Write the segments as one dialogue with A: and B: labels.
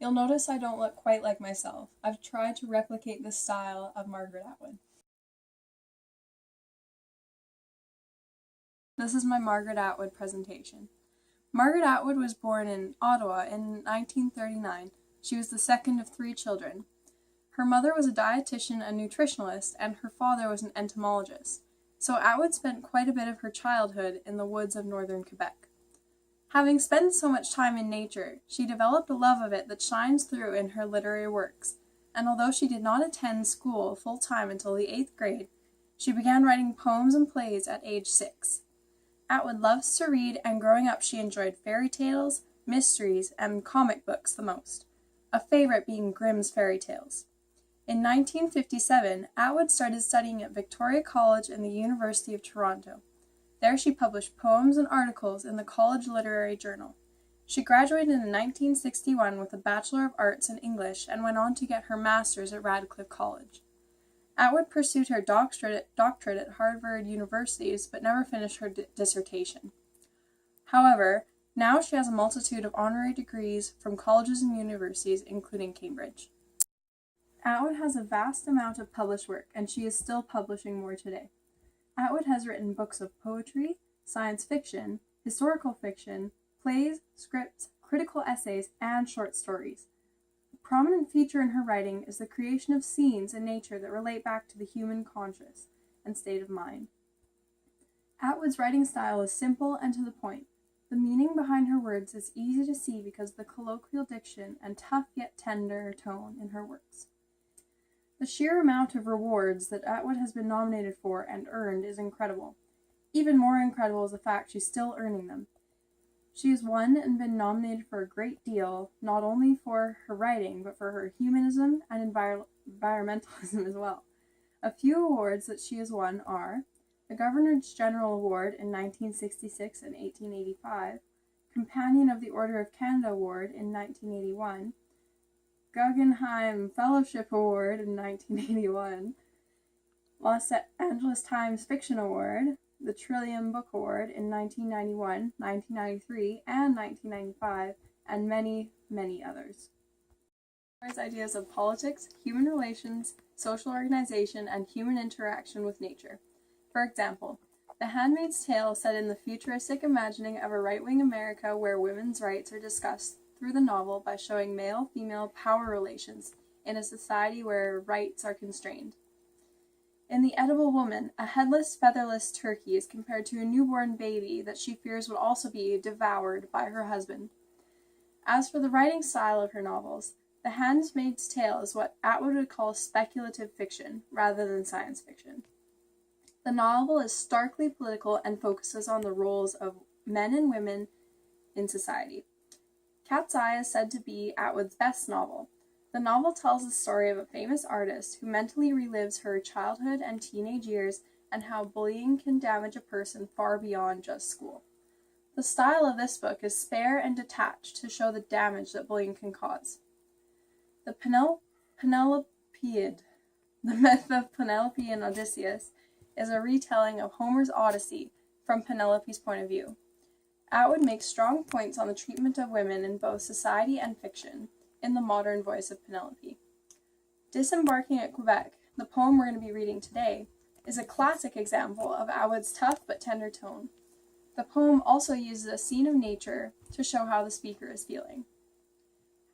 A: You'll notice I don't look quite like myself. I've tried to replicate the style of Margaret Atwood. This is my Margaret Atwood presentation. Margaret Atwood was born in Ottawa in 1939. She was the second of 3 children. Her mother was a dietitian and nutritionalist, and her father was an entomologist, so Atwood spent quite a bit of her childhood in the woods of northern Quebec. Having spent so much time in nature, she developed a love of it that shines through in her literary works, and although she did not attend school full-time until the 8th grade, she began writing poems and plays at age 6. Atwood loves to read, and growing up she enjoyed fairy tales, mysteries, and comic books the most, a favorite being Grimm's fairy tales. In 1957, Atwood started studying at Victoria College and the University of Toronto. There she published poems and articles in the College Literary Journal. She graduated in 1961 with a Bachelor of Arts in English and went on to get her master's at Radcliffe College. Atwood pursued her doctorate at Harvard University, but never finished her dissertation. However, now she has a multitude of honorary degrees from colleges and universities, including Cambridge. Atwood has a vast amount of published work, and she is still publishing more today. Atwood has written books of poetry, science fiction, historical fiction, plays, scripts, critical essays, and short stories. A prominent feature in her writing is the creation of scenes in nature that relate back to the human conscious and state of mind. Atwood's writing style is simple and to the point. The meaning behind her words is easy to see because of the colloquial diction and tough yet tender tone in her works. The sheer amount of rewards that Atwood has been nominated for and earned is incredible. Even more incredible is the fact she's still earning them. She has won and been nominated for a great deal, not only for her writing, but for her humanism and environmentalism as well. A few awards that she has won are the Governor General Award in 1966 and 1885, Companion of the Order of Canada Award in 1981, Guggenheim Fellowship Award in 1981, Los Angeles Times Fiction Award, the Trillium Book Award in 1991, 1993, and 1995, and many, many others. Ideas of politics, human relations, social organization, and human interaction with nature. For example, The Handmaid's Tale set in the futuristic imagining of a right-wing America where women's rights are discussed through the novel by showing male-female power relations in a society where rights are constrained. In The Edible Woman, a headless, featherless turkey is compared to a newborn baby that she fears will also be devoured by her husband. As for the writing style of her novels, The Handmaid's Tale is what Atwood would call speculative fiction, rather than science fiction. The novel is starkly political and focuses on the roles of men and women in society. Cat's Eye is said to be Atwood's best novel. The novel tells the story of a famous artist who mentally relives her childhood and teenage years and how bullying can damage a person far beyond just school. The style of this book is spare and detached to show the damage that bullying can cause. The Penelopiad, the myth of Penelope and Odysseus, is a retelling of Homer's Odyssey from Penelope's point of view. Atwood makes strong points on the treatment of women in both society and fiction, in the modern voice of Penelope. Disembarking at Quebec, the poem we're going to be reading today, is a classic example of Atwood's tough but tender tone. The poem also uses a scene of nature to show how the speaker is feeling.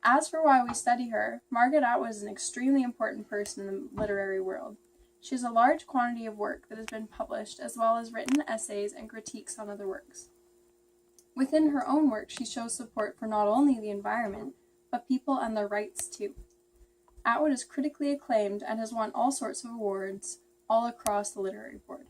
A: As for why we study her, Margaret Atwood is an extremely important person in the literary world. She has a large quantity of work that has been published, as well as written essays and critiques on other works. Within her own work, she shows support for not only the environment, but people and their rights too. Atwood is critically acclaimed and has won all sorts of awards all across the literary board.